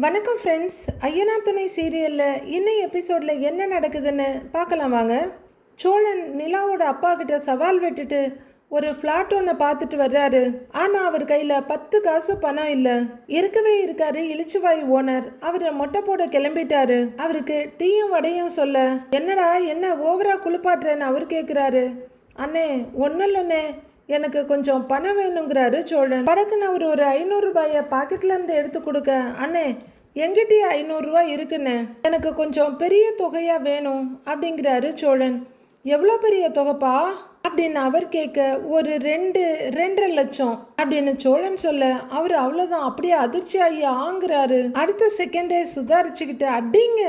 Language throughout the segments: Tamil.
வணக்கம் ஃப்ரெண்ட்ஸ். ஐயனார் துணை சீரியலில் இன்னும் எபிசோடில் என்ன நடக்குதுன்னு பார்க்கலாம் வாங்க. சோழன் நிலாவோட அப்பா கிட்ட சவால் விட்டுட்டு ஒரு ஃப்ளாட் ஒன்று பார்த்துட்டு வர்றாரு. ஆனால் அவர் கையில் 10 காசு பணம் இல்லை. இருக்கவே இருக்காரு இளிச்சுவாய் ஓனர். அவரை மொட்டை போட கிளம்பிட்டாரு. அவருக்கு டீயும் வடையும் சொல்ல, என்னடா என்ன ஓவரா குளிப்பாட்டுறேன்னு அவர் கேட்குறாரு. அண்ணே ஒன்றும் இல்லைண்ணே, எனக்கு கொஞ்சம் பணம் வேணுங்கிறாரு சோழன். படக்குன்னு அவர் ஒரு 500 ரூபாயை பாக்கெட்லேருந்து எடுத்து கொடுக்க, அண்ணே எங்கிட்டயே 500 ரூபாய் இருக்குண்ணே, எனக்கு கொஞ்சம் பெரிய தொகையாக வேணும் அப்படிங்கிறாரு சோழன். எவ்வளோ பெரிய தொகைப்பா அப்படின்னு அவர் கேட்க, ஒரு 2.5 லட்சம் அப்படின்னு சோழன் சொல்ல, அவர் அவ்வளோதான் அப்படியே அதிர்ச்சியாகி ஆங்குறாரு. அடுத்த செகண்டே சுதாரிச்சுக்கிட்டு அடிங்க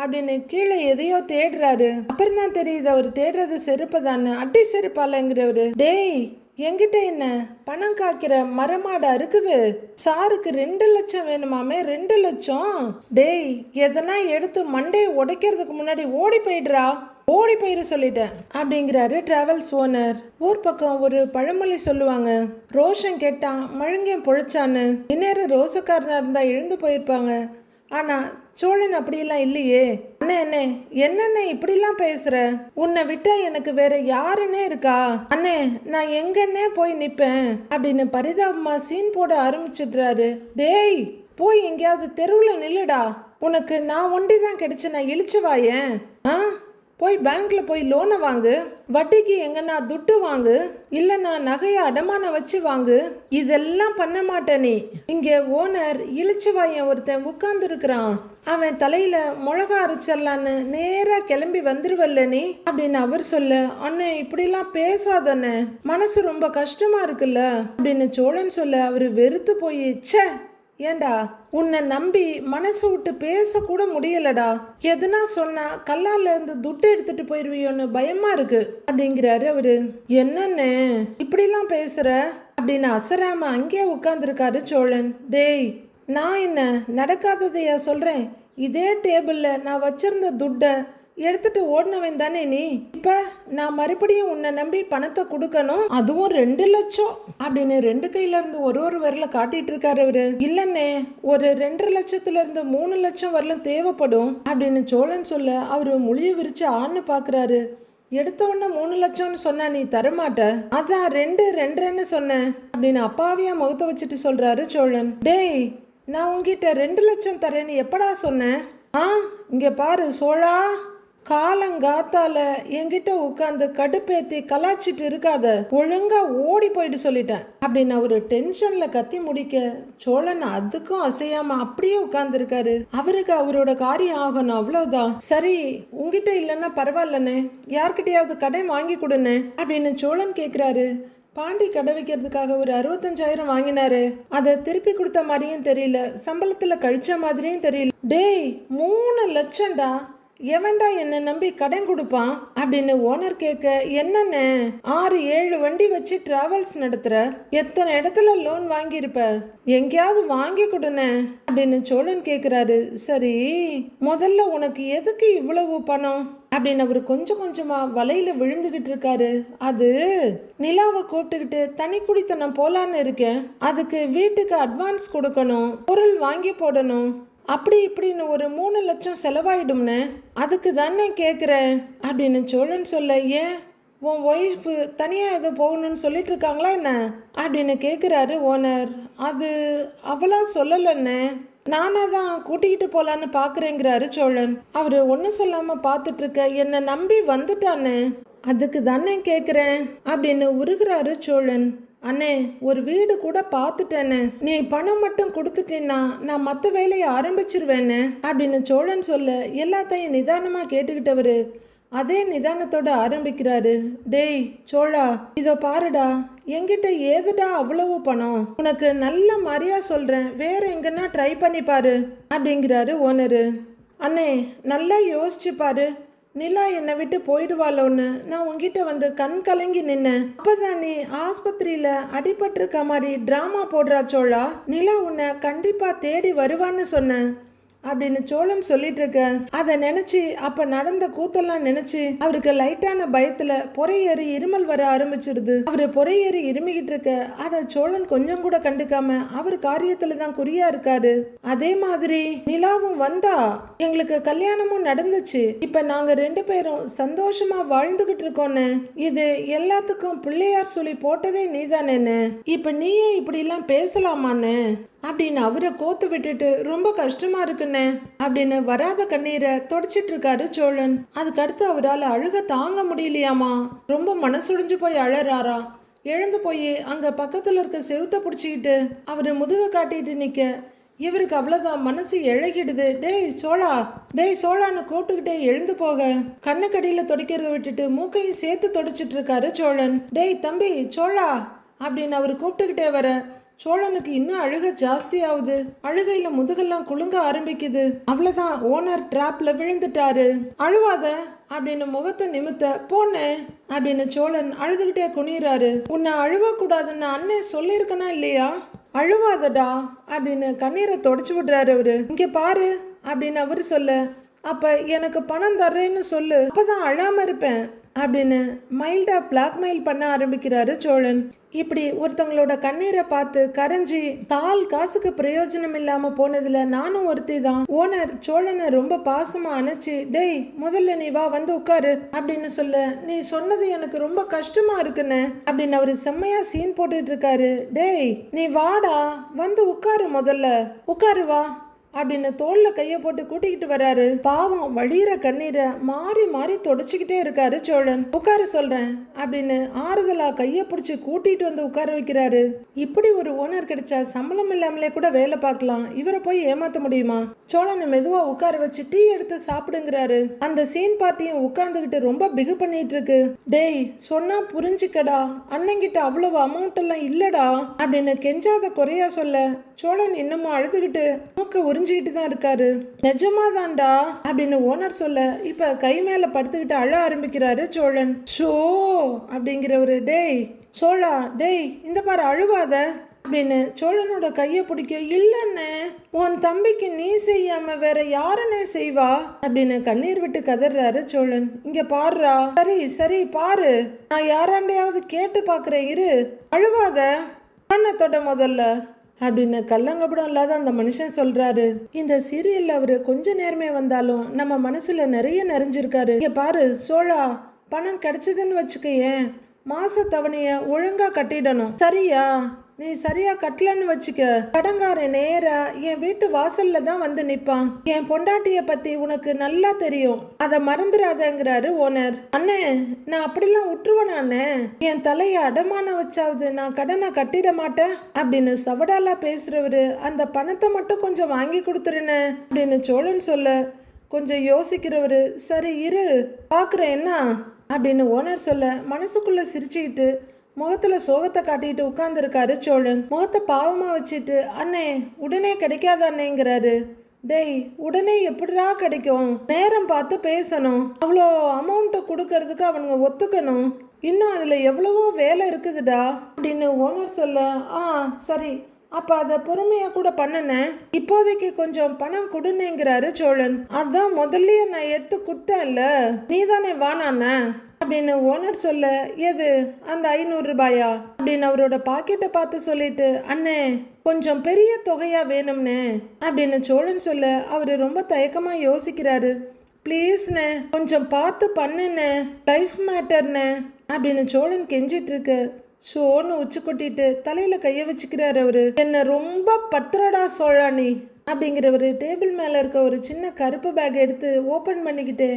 அப்படின்னு கீழே எதையோ தேடுறாரு. அப்புறம் தான் தெரியுது அவர் தேடுறது செருப்பு தானே. அடி செருப்பாலங்கிறவரு, டேய் என்கிட்ட என்ன பணம் காய்க்கிற மரமாடா இருக்குது, சாருக்கு 2 லட்சம் வேணுமாமே. 2 லட்சம்? டேய் எதனா எடுத்து மண்டையை உடைக்கிறதுக்கு முன்னாடி ஓடி போயிடுறா, ஓடி போயிரு சொல்லிட்டேன் அப்படிங்கிறாரு டிராவல்ஸ் ஓனர். ஊர் பக்கம் ஒரு பழமொழி சொல்லுவாங்க, ரோஷன் கேட்டான் மழுங்கன் பொழைச்சான்னு. இந்நேரம் ரோசக்காரனா இருந்தா எழுந்து போயிருப்பாங்க. ஆனா சோழன் அப்படியெல்லாம் இல்லையே. அண்ணே அண்ணே என்னண்ணே இப்படிலாம் பேசுற, உன்னை விட்டா எனக்கு வேற யாருன்னே இருக்கா அண்ணே, நான் எங்கன்னே போய் நிப்பேன் அப்படின்னு பரிதாபமா சீன் போட ஆரம்பிச்சிடுறாரு. டேய் போய் எங்கேயாவது தெருவில் நில்லுடா, உனக்கு நான் ஒண்டி தான் கிடைச்ச, நான் இழிச்சு வாயேன். போய் பேங்க்ல போய் லோனை வாங்கு, வட்டிக்கு எங்கன்னா துட்டு வாங்கு, இல்லைன்னா நகையை அடமான வச்சு வாங்கு. இதெல்லாம் பண்ண மாட்டேன் நீ. இங்க ஓனர் இழிச்சுவாயன் ஒருத்தன் உட்கார்ந்து இருக்கிறான், அவன் தலையில மிளகா அரைச்சிடலான்னு நேரா கிளம்பி வந்துருவல்ல நீ அப்படின்னு அவர் சொல்ல, அண்ணே இப்படிலாம் பேசாதண்ணே, மனசு ரொம்ப கஷ்டமா இருக்குல்ல அப்படின்னு சோழன் சொல்ல, அவரு வெறுத்து போய், ச்சே ஏண்டா உன்னை நம்பி மனசு விட்டு பேசக்கூட முடியலடா, எதுனா சொன்னா கல்லால இருந்து துட்டு எடுத்துட்டு போயிருவியோன்னு பயமா இருக்கு அப்படிங்கிறாரு அவரு. என்னன்னு இப்படிலாம் பேசுற அப்படின்னு அசராம அங்கேயே உட்கார்ந்துருக்காரு சோழன். டேய் நான் என்ன நடக்காததையா சொல்றேன், இதே டேபிள்ல நான் வச்சிருந்த துட்டை எடுத்துட்டு ஓடினவன் தானே நீ. இப்ப நான் மறுபடியும் உன்னை நம்பி பணத்தை கொடுக்கணும், அதுவும் 2 லட்சம் அப்படின்னு 2 கையில இருந்து ஒரு விரல காட்டிட்டு இருக்காரு அவரு. இல்லன்னே ஒரு 2.5 லட்சத்துல இருந்து 3 லட்சம் வரலும் தேவைப்படும் அப்படின்னு சோழன் சொல்ல, அவரு மொழியை விரிச்சு ஆன்னு பாக்குறாரு. எடுத்த உடனே 3 லட்சம்னு சொன்னா நீ தரமாட்ட, அதான் 2.5 சொன்னேன் அப்படின்னு அப்பாவியா முகத்தை வச்சுட்டு சொல்றாரு சோழன். டேய் நான் உங்ககிட்ட 2 லட்சம் தரேன்னு எப்படா சொன்னேன்? இங்க பாரு சோழா, காலங்காத்தால என்கிட்ட உட்காந்து கடுப்பேத்தி கலாச்சிட்டு இருக்காத, ஒழுங்கா ஓடி போயிட்டு சொல்லிட்டேன் அப்படின்னு அவரு டென்ஷன்ல கத்தி முடிக்க, சோழன் அதுக்கும் அசையாம அப்படியே உட்கார்ந்து இருக்காரு. அவருக்கு அவரோட காரியம் ஆகணும், அவ்வளவுதான். சரி உங்ககிட்ட இல்லைன்னா பரவாயில்லண்ணே, யார்கிட்டயாவது கடை வாங்கி கொடுன்னு அப்படின்னு சோழன் கேக்குறாரு. பாண்டி கடை வைக்கிறதுக்காக ஒரு 65,000 வாங்கினாரு, அதை திருப்பி கொடுத்த மாதிரியும் தெரியல, சம்பளத்துல கழிச்ச மாதிரியும் தெரியல. டேய் 3 லட்சம்டா, எவன்டா என்ன நம்பி கடன் கொடுப்பான் அப்படின்னு ஓனர் கேட்க, என்னன்னு 6-7 வண்டி வச்சு டிராவல்ஸ் நடத்துற, எத்தனை இடத்துல லோன் வாங்கியிருப்ப, எங்கேயாவது வாங்கி கொடுன அப்படின்னு சோழன் கேட்குறாரு. சரி முதல்ல உனக்கு எதுக்கு இவ்வளவு பணம் அப்படின்னு அவர் கொஞ்சம் கொஞ்சமா வலையில விழுந்துகிட்டு இருக்காரு. அது நிலாவை கூப்பிட்டுக்கிட்டு தனி குடித்தனம் போலான்னு இருக்கேன், அதுக்கு வீட்டுக்கு அட்வான்ஸ் கொடுக்கணும், பொருள் வாங்கி போடணும், அப்படி இப்படின்னு ஒரு 3 லட்சம் செலவாயிடும்னு, அதுக்கு தானே கேட்குறேன் அப்படின்னு சோழன் சொல்ல, ஏன் உன் ஒய்ஃபு தனியாக எதுவும் போகணும்னு சொல்லிட்டு இருக்காங்களா என்ன அப்படின்னு கேட்குறாரு ஓனர். அது அவளா சொல்லலன்னு, நானாக தான் கூட்டிக்கிட்டு போகலான்னு பார்க்குறேங்கிறாரு சோழன். அவர் ஒன்றும் சொல்லாமல் பார்த்துட்டு இருக்க, என்னை நம்பி வந்துட்டான்னு, அதுக்கு தானே கேட்குறேன் அப்படின்னு உருகிறாரு சோழன். அண்ணே ஒரு வீடு கூட பார்த்துட்டேன்னு, நீ பணம் மட்டும் கொடுத்துட்டேன்னா நான் மற்ற வேலையை ஆரம்பிச்சிருவேன்னு அப்படின்னு சோழன் சொல்ல, எல்லாத்தையும் நிதானமா கேட்டுக்கிட்டவரு அதே நிதானத்தோட ஆரம்பிக்கிறாரு. டேய் சோழா இதோ பாருடா, என்கிட்ட ஏதுடா அவ்வளவு பணம், உனக்கு நல்ல மாதிரியா சொல்றேன், வேற எங்கன்னா ட்ரை பண்ணி பாரு அப்படிங்கிறாரு ஓனரு. அண்ணே நல்லா யோசிச்சு பாரு, நிலா என்னை விட்டு போயிடுவாளோன்னு நான் உங்ககிட்ட வந்து கண் கலங்கி நின்னேன், அப்பதான் நீ ஆஸ்பத்திரியில அடிபட்டிருக்க மாதிரி டிராமா போடுறா சோழா, நிலா உன்னை கண்டிப்பா தேடி வருவான்னு சொன்னேன், அப்படின்னு சோழன் சொல்லிட்டு இருக்க அதை நினைச்சு அப்ப நடந்த கூத்தெல்லாம் நினைச்சு அவருக்கு லைட்டான பயத்துல பொறையேறி இருமல் வர ஆரம்பிச்சிருது. அவரு பொறையேறி இருமிக்கிட்டு இருக்க அதை சோழன் கொஞ்சம் கூட கண்டுக்காம அவர் காரியத்துல தான் குறியா இருக்காரு. அதே மாதிரி நிலாவும் வந்தா, எங்களுக்கு கல்யாணமும் நடந்துச்சு, இப்ப நாங்க 2 பேரும் சந்தோஷமா வாழ்ந்துகிட்டு இருக்கோன்னு, இது எல்லாத்துக்கும் பிள்ளையார் சொல்லி போட்டதே நீதானேன்னு, இப்ப நீயே இப்படி எல்லாம் பேசலாமான்னு அப்படின்னு அவரை கோத்து விட்டுட்டு ரொம்ப கஷ்டமா இருக்குன்னு அப்படின்னு வராத கண்ணீரை தொடச்சிட்டு இருக்காரு சோழன். அதுக்கடுத்து அவரால் அழுக தாங்க முடியலையாமா, ரொம்ப மனசுடைஞ்சு போய் அழறாரா. எழுந்து போய் அங்க பக்கத்துல இருக்க செவுத்த பிடிச்சிக்கிட்டு அவரு முதுக காட்டிட்டு நிக்க இவருக்கு அவ்வளவுதான் மனசு இழகிடுது. டேய் சோழான்னு கூப்பிட்டுக்கிட்டே எழுந்து போக கண்ணுக்கடியில துடைக்கிறத விட்டுட்டு மூக்கையும் சேர்த்து தொடச்சிட்டு இருக்காரு சோழன். டேய் தம்பி சோழா அப்படின்னு அவரு கூப்பிட்டுக்கிட்டே வர சோழனுக்கு இன்னும் அழுக ஜாஸ்தி ஆகுது. அழுகையில முதுகெல்லாம் குலுங்க ஆரம்பிக்குது. அவ்வளவுதான், ஓனர் டிராப்ல விழுந்துட்டாரு. அழுவாத அப்படின்னு முகத்தை நிமித்த போனேன் அப்படின்னு சோழன் அழுதுகிட்டே குனிறாரு. உன்னை அழுவ கூடாதுன்னு அண்ணன் சொல்லியிருக்கனா இல்லையா? அழுவாதடா அப்படின்னு கண்ணீரை தொடச்சு விடுறாரு அவரு. இங்க பாரு அப்படின்னு அவரு சொல்ல, அப்ப எனக்கு பணம் தர்றேன்னு சொல்லு, அப்பதான் அழாம இருப்பேன் அப்படின்னு மைல்டா பிளாக்மெயில் பண்ண ஆரம்பிக்கிறாரு சோழன். இப்படி ஒருத்தங்களோட கண்ணீரை பார்த்து கரைஞ்சி காசுக்கு பிரயோஜனம் இல்லாம போனதுல நானும் ஒருத்தி தான். ஓனர் சோழனை ரொம்ப பாசமா அணைச்சு, டேய் முதல்ல நீ வா வந்து உட்காரு அப்படின்னு சொல்ல, நீ சொன்னது எனக்கு ரொம்ப கஷ்டமா இருக்குன்னு அப்படின்னு அவரு செம்மையா சீன் போட்டுட்டு இருக்காரு. டேய் நீ வாடா வந்து உட்காரு, முதல்ல உட்காரு வா அப்படின்னு தோல்ல கைய போட்டு கூட்டிக்கிட்டு வராரு. பாவம் வழியிற கண்ணீரை மாறி மாறி தொடச்சுக்கிட்டே இருக்காரு சோழன். உட்கார சொல்றேன் அப்படின்னு ஆறுதலா கைய பிடிச்சி கூட்டிட்டு வந்து உட்கார வைக்கிறாரு. இப்படி ஒரு ஓனர் கிடைச்சா சம்பளம் இல்லாமலே கூட வேலை பார்க்கலாம், இவரை போய் ஏமாத்த முடியுமா? சோழனை மெதுவா உட்கார வச்சு டீ எடுத்து சாப்பிடுங்கிறாரு. அந்த சீன் பார்ட்டியும் உட்கார்ந்துகிட்டு ரொம்ப பிகு பண்ணிட்டு இருக்கு. டேய் சொன்னா புரிஞ்சுக்கடா, அண்ணங்கிட்ட அவ்வளவு அமௌண்ட் எல்லாம் இல்லடா அப்படின்னு கெஞ்சாத குறையா சொல்ல சோழன் இன்னமும் அழுதுகிட்டு மூக்க உறிஞ்சிக்கிட்டு தான் இருக்காரு. நிஜமாதான்டா அப்படின்னு ஓனர் சொல்ல இப்ப கை மேல படுத்துக்கிட்டு அழ ஆரம்பிக்கிறாரு சோழன். ஷோ அப்படிங்கிறவரு, டேய் சோழா டேய் இந்த பாரு அழுவாத அப்படின்னு சோழனோட கைய பிடிக்க, இல்லன்னு உன் தம்பிக்கு நீ செய்யாம வேற யாருன்னே செய்வா அப்படின்னு கண்ணீர் விட்டு கதறாரு சோழன். இங்க பாருடா, சரி பாரு, நான் யாராண்டையாவது கேட்டு பாக்குறேன், இரு, அழுவாத, கண்ணத்தோட முதல்ல அப்படின்னு கல்லங்கப்படம் இல்லாத அந்த மனுஷன் சொல்றாரு. இந்த சீரியல்ல அவரு கொஞ்ச நேரமே வந்தாலும் நம்ம மனசுல நிறைய நிறைஞ்சிருக்காரு. இங்க பாரு சோழா, பணம் கிடைச்சதுன்னு வச்சுக்கேன், மாச தவணைய ஒழுங்கா கட்டிடணும், சரியா? நீ சரியா கட்டலன்னு வச்சுக்க, கடங்காரன் நேரா என் வீட்டு வாசல்ல தான் வந்து நிப்பான். என் பொண்டாட்டிய பத்தி உனக்கு நல்லா தெரியும், அதை மறந்துடாதங்கிறாரு ஓனர். அண்ணே நான் அப்படிலாம் விட்டுருவேனாண்ணே, என் தலைய அடமான வச்சாவது நான் கடனை கட்டிட மாட்டேன் அப்படின்னு சவடாலா பேசுறவரு, அந்த பணத்தை மட்டும் கொஞ்சம் வாங்கி கொடுத்துருன்னு அப்படின்னு சோழன் சொல்ல கொஞ்சம் யோசிக்கிறவரு, சரி இரு பாக்குறேன் என்ன அப்படின்னு ஓனர் சொல்ல மனசுக்குள்ள சிரிச்சுக்கிட்டு முகத்துல சோகத்தை காட்டிட்டு உட்கார்ந்து இருக்காரு சோழன். முகத்தை பாவமா வச்சுட்டு, அண்ணே உடனே கிடைக்காத அண்ணேங்கிறாரு. டேய் உடனே எப்படிடா கிடைக்கும், நேரம் பார்த்து பேசணும், அவ்வளோ அமௌண்ட்டை கொடுக்கறதுக்கு அவனுங்க ஒத்துக்கணும், இன்னும் அதுல எவ்வளவோ வேலை இருக்குதுடா அப்படின்னு ஓனர் சொல்ல, சரி அப்ப அதை பொறுமையா கூட பண்ணனேன், இப்போதைக்கு கொஞ்சம் பணம் கொடுனேங்கிறாரு சோழன். அதான் முதல்லயே நான் எடுத்து கொடுத்தேன்ல, நீதானே வானான அப்படின்னு ஓனர் சொல்ல, எது அந்த 500 ரூபாயா அப்படின்னு அவரோட பாக்கெட்டை பார்த்து சொல்லிட்டு, அண்ணே கொஞ்சம் பெரிய தொகையா வேணும்னே அப்படின்னு சோழன் சொல்ல அவரு ரொம்ப தயக்கமா யோசிக்கிறாரு. ப்ளீஸ்ண்ணே கொஞ்சம் பார்த்து பண்ணுண்ணே, லைஃப் மேட்டர்ண்ணே அப்படின்னு சோழன் கெஞ்சிட்டு இருக்கு. சோன்னு உச்சி கொட்டிட்டு தலையில கைய வச்சுக்கிறாரு அவரு. என்ன ரொம்ப பத்திரடா சோழானி அப்படிங்கிறவரு டேபிள் மேல இருக்க ஒரு சின்ன கருப்பு பேக் எடுத்து ஓபன் பண்ணிக்கிட்டு,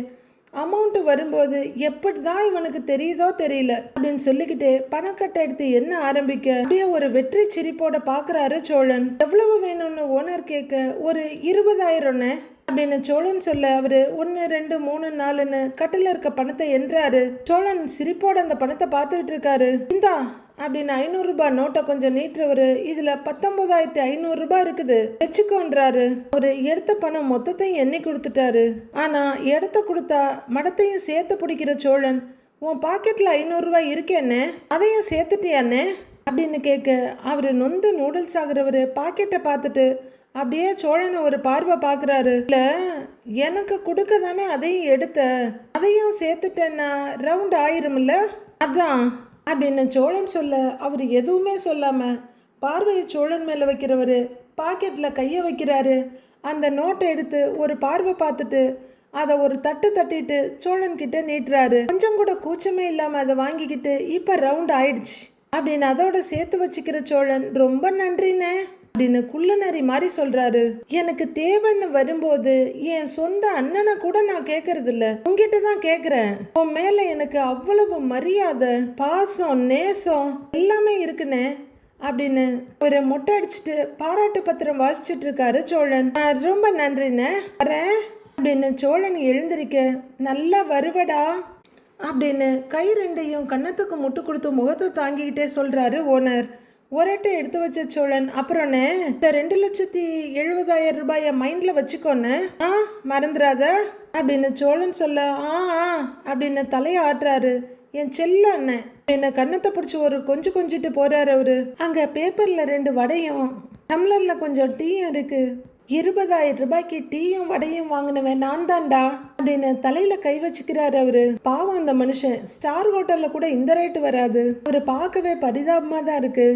அமௌண்ட் வரும்போது எப்படிதான் இவனுக்கு தெரியுதோ தெரியல அப்படின்னு சொல்லிக்கிட்டு பணக்கட்டை எடுத்து என்ன ஆரம்பிக்க அப்படியே ஒரு வெற்றி சிரிப்போட பாக்குறாரு சோழன். எவ்வளவு வேணும்னு ஓனர் கேட்க, ஒரு 20,000 அப்படின்னு சோழன் சொல்ல அவரு 1 2 3 4ன்னு கட்டில இருக்க பணத்தை என்றாரு. சோழன் சிரிப்போட அந்த பணத்தை பார்த்துக்கிட்டு இருக்காரு. இந்தா அப்படின்னு 500 ரூபாய் நோட்டை கொஞ்சம் நீட்டுறவரு, இதுல 19,500 ரூபாய் இருக்குது வச்சுக்கோன்றாரு. அவரு எடுத்த பணம் மொத்தத்தையும் எண்ணி கொடுத்துட்டாரு. ஆனா இடத்த கொடுத்தா மடத்தையும் சேர்த்து பிடிக்கிற சோழன், உன் பாக்கெட்ல 500 ரூபாய் இருக்கேன்னு அதையும் சேர்த்துட்டியான்னு அப்படின்னு கேட்க அவரு நொந்து நூடுல்ஸ் ஆகுறவரு பாக்கெட்டை பார்த்துட்டு அப்படியே சோழனை ஒரு பார்வை பார்க்குறாரு. இல்ல எனக்கு கொடுக்க தானே அதையும் எடுத்த, அதையும் சேர்த்துட்டேன்னா ரவுண்ட் ஆயிரும்ல, அதான் அப்படின்னு சோழன் சொல்ல அவர் எதுவுமே சொல்லாம பார்வையை சோழன் மேல வைக்கிறவரு பாக்கெட்ல கையை வைக்கிறாரு. அந்த நோட்டை எடுத்து ஒரு பார்வை பார்த்துட்டு அதை ஒரு தட்டு தட்டிட்டு சோழன் கிட்ட நீட்டுறாரு. கொஞ்சம் கூட கூச்சமே இல்லாம அதை வாங்கிக்கிட்டு இப்ப ரவுண்ட் ஆயிடுச்சு அப்படின்னு அதோட சேர்த்து வச்சுக்கிற சோழன் ரொம்ப நன்றினே அப்படின்னு குள்ளநரி மாதிரி சொல்றாரு. எனக்கு தேவைன்னு வரும்போது என் சொந்த அண்ணனை கூட நான் கேட்கறது இல்ல, உங்ககிட்ட தான் கேட்கிறேன். உன் மேல எனக்கு அவ்வளவு மரியாதை, பாசம், நேசம் எல்லாமே இருக்குனே அப்படின்னு ஒரு மொட்டை அடிச்சுட்டு பாராட்டு பத்திரம் வாசிச்சுட்டு இருக்காரு சோழன். ரொம்ப நன்றிண்ணே, வரேன் அப்படின்னு சோழன் எழுந்திருக்க, நல்லா வருவடா அப்படின்னு கை ரெண்டையும் கன்னத்துக்கு முட்டு கொடுத்து முகத்தை தாங்கிக்கிட்டே சொல்றாரு ஓனர். ஒரேட்டை எடுத்து வச்ச சோழன், அப்புறம்ண்ணே இந்த 2,70,000 ரூபாயை மைண்ட்ல வச்சுக்கோன்னு மறந்துடாத அப்படின்னு சோழன் சொல்ல, அப்படின்னு தலையை ஆட்டுறாரு. என் செல்ல அண்ணன் என்ன கன்னத்தை பிடிச்சி ஒரு கொஞ்சிட்டு போறாரு அவரு. அங்க பேப்பர்ல 2 வடையும் டம்ளர்ல கொஞ்சம் டீயும் இருக்கு. 20,000 ரூபாய்க்கு டீயும் வடையும் வாங்கினவன் நான் தான்டா அப்படின்னு தலையில கை வச்சுக்கிறாரு அவரு. பாவம் அந்த மனுஷன், ஸ்டார் ஹோட்டல்ல கூட இந்த ரேட்டு வராது. அவரு பார்க்கவே பரிதாபமா தான் இருக்கு.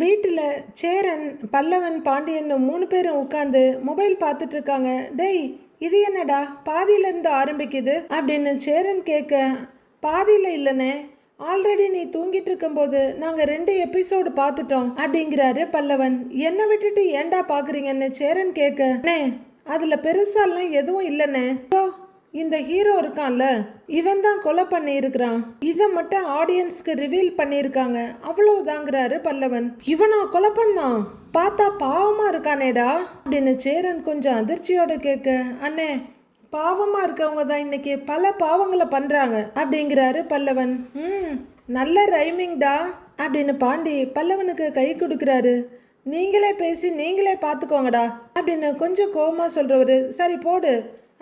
வீட்டுல சேரன், பல்லவன், பாண்டியன் 3 பேரும் உட்காந்து மொபைல் பார்த்துட்டு இருக்காங்க. டேய் இது என்னடா பாதியில இருந்து ஆரம்பிக்குது அப்படின்னு சேரன் கேட்க, பாதியில இல்லைண்ணே, ஆல்ரெடி நீ தூங்கிட்டு இருக்கும்போது நாங்க 2 எபிசோடு பார்த்துட்டோம் அப்படிங்கிறாரு பல்லவன். என்ன விட்டுட்டு ஏன்டா பாக்குறீங்கன்னு சேரன் கேட்க, அதுல பெருசாலாம் எதுவும் இல்லைண்ணே, இந்த ஹீரோ இருக்கான்ல இவன் தான் கொலை பண்ணி இருக்கிறான், இதை மட்டும் ஆடியன்ஸ்க்கு ரிவீல் பண்ணியிருக்காங்க, அவ்வளவுதாங்கிறாரு பல்லவன். இவனா கொலை பண்ணான், பார்த்தா பாவமா இருக்கானேடா அப்படின்னு சேரன் கொஞ்சம் அதிர்ச்சியோட கேட்க, அண்ணே பாவமா இருக்கவங்க தான் இன்னைக்கு பல பாவங்களை பண்றாங்க அப்படிங்கிறாரு பல்லவன். நல்ல ரைமிங்டா அப்படின்னு பாண்டி பல்லவனுக்கு கை கொடுக்குறாரு. நீங்களே பேசி நீங்களே பார்த்துக்கோங்கடா அப்படின்னு கொஞ்சம் கோவமா சொல்றவரு, சரி போடு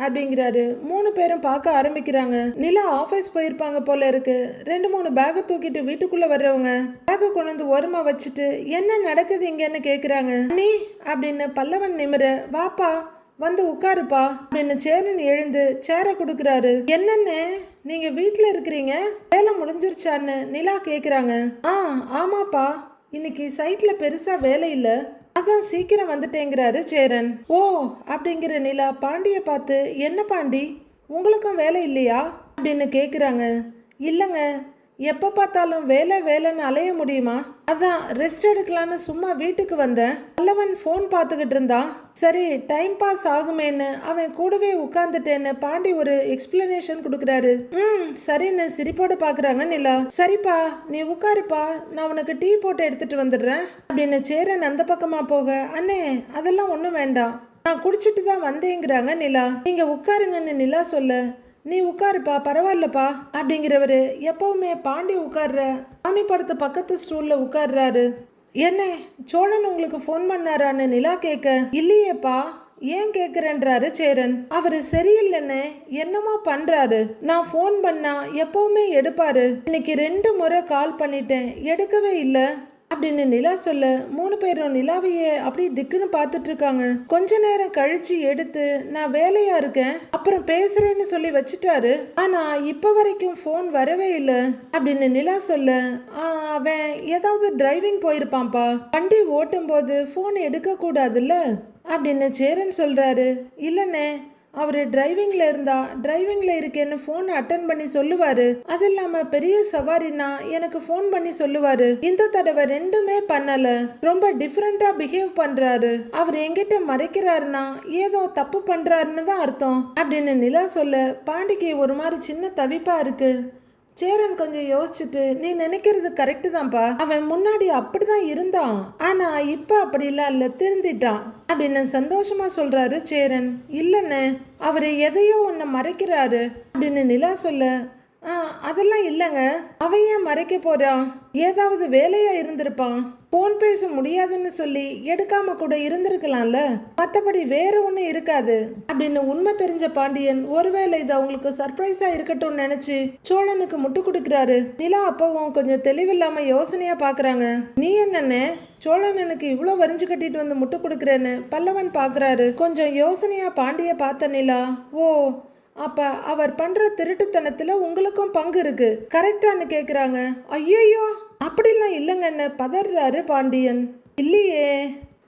அப்படிங்கிறாரு. 3 பேரும் பார்க்க ஆரம்பிக்கிறாங்க. நிலா ஆஃபீஸ் போயிருப்பாங்க போல இருக்கு. 2-3 பேக்கை தூக்கிட்டு வீட்டுக்குள்ள வர்றவங்க பேக்கை கொண்டு வந்து ஓரமா வச்சுட்டு என்ன நடக்குது இங்கன்னு கேக்குறாங்க. நீ அப்படின்னு பல்லவன் நிமிர, வாப்பா வந்து உட்காருப்பா அப்படின்னு சேரன் எழுந்து சேரை கொடுக்குறாரு. என்னன்னு நீங்க வீட்டுல இருக்கிறீங்க, வேலை முடிஞ்சிருச்சான்னு நிலா கேக்குறாங்க. ஆமாப்பா, இன்னைக்கு சைட்ல பெருசா வேலை இல்ல, அதான் சீக்கிரம் வந்துட்டேங்கிறாரு சேரன். ஓ அப்படிங்கிற நிலா பாண்டிய பார்த்து, என்ன பாண்டி உங்களுக்கும் வேலை இல்லையா அப்படின்னு கேக்குறாங்க. இல்லைங்க, எப்போ பார்த்தாலும் வேலைன்னு அலைய முடியுமா, அதான் ரெஸ்ட் எடுக்கலான்னு சும்மா வீட்டுக்கு வந்தேன். பல்லவன் ஃபோன் பார்த்துக்கிட்டு இருந்தான், சரி டைம் பாஸ் ஆகுமேன்னு அவன் கூடவே உட்கார்ந்துட்டேன்னு பாண்டி ஒரு எக்ஸ்பிளனேஷன் கொடுக்குறாரு. சரின்னு சிரிப்போடு பார்க்குறாங்க நிலா. சரிப்பா நீ உட்காருப்பா, நான் உனக்கு டீ போட்டு எடுத்துட்டு வந்துடுறேன் அப்படின்னு சேரன் அந்த பக்கமா போக, அண்ணே அதெல்லாம் ஒன்றும் வேண்டாம், நான் குடிச்சிட்டு தான் வந்தேங்கிறாங்க நிலா. நீங்க உட்காருங்கன்னு நிலா சொல்ல, நீ உட்காருப்பா பரவாயில்லப்பா அப்படிங்கிறவரு எப்பவுமே பாண்டி உட்கார்ற சாமி படத்து பக்கத்து ஸ்டூல்ல உட்கார்றாரு. என்ன சோழன் உங்களுக்கு ஃபோன் பண்ணாரான்னு நிலா கேட்க, இல்லையேப்பா ஏன் கேட்குறேன்றாரு சேரன். அவரு சரியில்லைன்னு என்னமா பண்றாரு, நான் ஃபோன் பண்ணா எப்பவுமே எடுப்பாரு, இன்னைக்கு 2 முறை கால் பண்ணிட்டேன் எடுக்கவே இல்லை அப்படின்னு நிலா சொல்ல, 3 பேரும் நிலாவையே அப்படி திக்குன்னு பார்த்துட்டு இருக்காங்க. கொஞ்ச நேரம் கழிச்சு எடுத்து, நான் வேலையா இருக்கேன் அப்புறம் பேசுறேன்னு சொல்லி வச்சுட்டாரு, ஆனா இப்ப வரைக்கும் போன் வரவே இல்லை அப்படின்னு நிலா சொல்ல, அவன் ஏதாவது டிரைவிங் போயிருப்பான்ப்பா, வண்டி ஓட்டும் போது போன் எடுக்க கூடாதுல்ல அப்படின்னு சேரன் சொல்றாரு. இல்லைண்ணே, அவர் டிரைவிங்ல இருக்கேன்னு ஃபோன் அட்டன் பண்ணி சொல்லுவாரு, அது இல்லாம பெரிய சவாரினா எனக்கு ஃபோன் பண்ணி சொல்லுவாரு. இந்த தடவை 2மே பண்ணல, ரொம்ப டிஃப்ரெண்டா பிஹேவ் பண்றாரு, அவர் எங்கிட்ட மறைக்கிறாருன்னா ஏதோ தப்பு பண்றாருன்னு தான் அர்த்தம் அப்படின்னு நிலா சொல்ல, பாண்டிக்கு ஒரு மாதிரி சின்ன தவிப்பா இருக்கு. சேரன் கொஞ்சம் யோசிச்சுட்டு, நீ நினைக்கிறது கரெக்டு தான்ப்பா, அவன் முன்னாடி அப்படிதான் இருந்தான், ஆனா இப்ப அப்படிலாம் இல்ல, திருந்திட்டான் அப்படின்னு சந்தோஷமா சொல்றாரு சேரன். இல்லைன்னு அவரு எதையோ ஒன்ன மறைக்கிறாரு அப்படின்னு நிலா சொல்ல, அதெல்லாம் இல்லைங்க. அவன் ஏன் மறைக்க போறான்? ஏதாவது வேலையா இருந்திருப்பான். போன் பேச முடியாதுன்னு சொல்லி எடுக்காம கூட இருந்திருக்கலாம்ல. மற்றபடி வேற ஒன்றும் இருக்காது அப்படின்னு உண்மை தெரிஞ்ச பாண்டியன் ஒருவேளை இது அவங்களுக்கு சர்ப்ரைஸா இருக்கட்டும்னு நினைச்சு சோழனுக்கு முட்டு கொடுக்குறாரு. நிலா அப்பவும் கொஞ்சம் தெளிவில்லாம யோசனையா பாக்குறாங்க. நீ என்னன்னு சோழனனுக்கு இவ்வளோ வரிஞ்சு கட்டிட்டு வந்து முட்டு கொடுக்குறேன்னு பல்லவன் பாக்குறாரு. கொஞ்சம் யோசனையா பாண்டிய பார்த்த நிலா, ஓ அப்ப அவர் பண்ற திருட்டுத்தனத்துல உங்களுக்கும் பங்கு இருக்கு கரெக்டான்னு கேக்குறாங்க. ஐயோ அப்படிலாம் இல்லைங்கன்னு பதறாரு பாண்டியன். இல்லையே,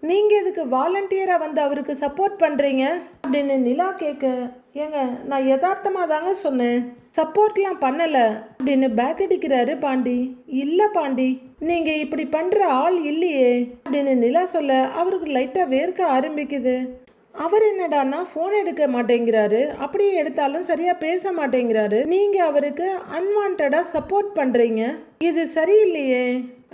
நீங்க எதுக்கு வாலண்டியரா வந்து அவருக்கு சப்போர்ட் பண்றீங்க அப்படின்னு நிலா கேட்க, ஏங்க நான் யதார்த்தமா தாங்க சொன்னேன், சப்போர்ட்லாம் பண்ணல அப்படின்னு பேக் அடிக்கிறாரு பாண்டி. இல்ல பாண்டி, நீங்க இப்படி பண்ற ஆள் இல்லையே அப்படின்னு நிலா சொல்ல அவருக்கு லைட்டா வேர்க்க ஆரம்பிக்குது. அவர் என்னடான்னா ஃபோன் எடுக்க மாட்டேங்கிறாரு, அப்படியே எடுத்தாலும் சரியா பேச மாட்டேங்கிறாரு. நீங்க அவருக்கு அன்வான்டா சப்போர்ட் பண்றீங்க, இது சரியில்லையே